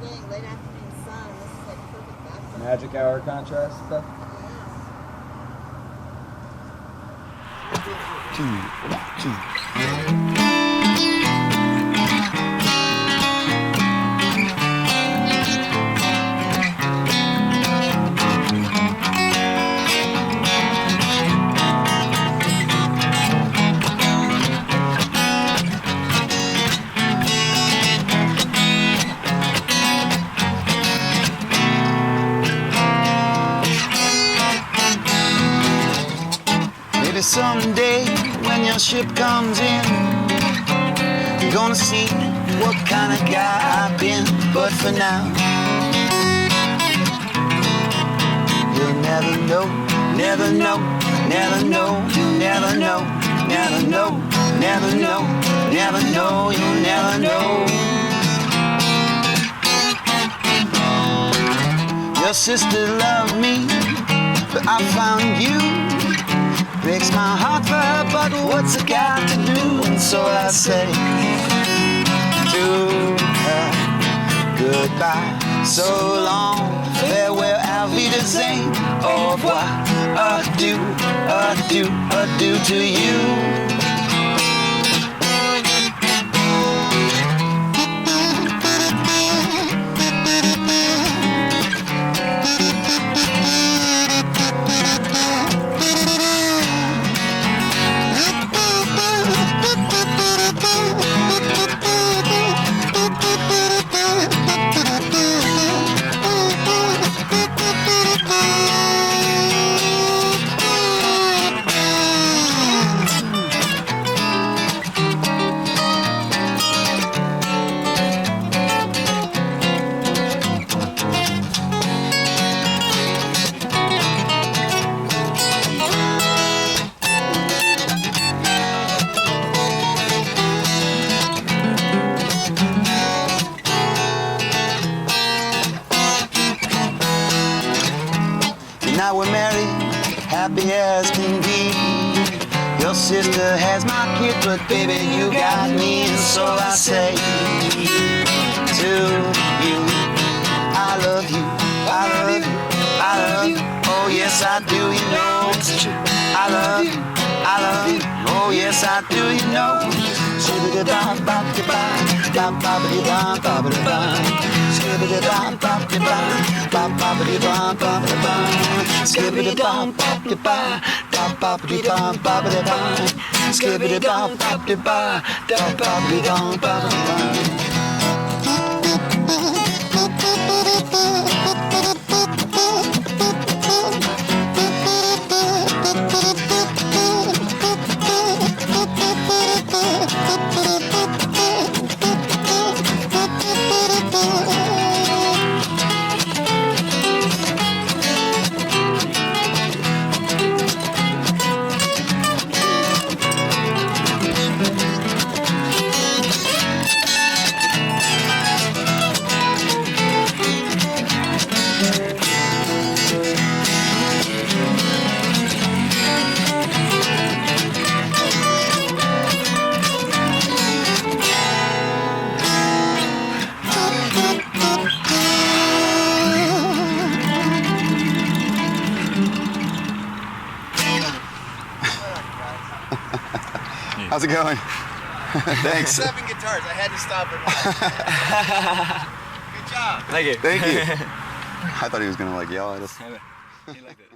thing, late afternoon sun. This is like perfect background. Magic hour contrast stuff. Maybe someday when your ship comes in, you're gonna see what kind of guy I've been. But for now, you'll never know, never know, never know, you'll never know, never know, never know, never know, you'll never know. Your sister loved me, but I found you. Breaks my heart for her, but what's a guy to do? And so I say to her, goodbye, so long, farewell, auf Wiedersehen, au revoir, adieu, adieu, adieu to you. Now we're married, happy as can be. Your sister has my kid, but baby, you got me. And so I say to you, I love you, I love you, I love you. Oh yes, I do, you know it's true. I love you, I love you. Oh yes, I do, you know. How's it going? Thanks. 7 guitars. I had to stop it. Good job. Thank you. Thank you. I thought he was gonna like yell at us. He liked it.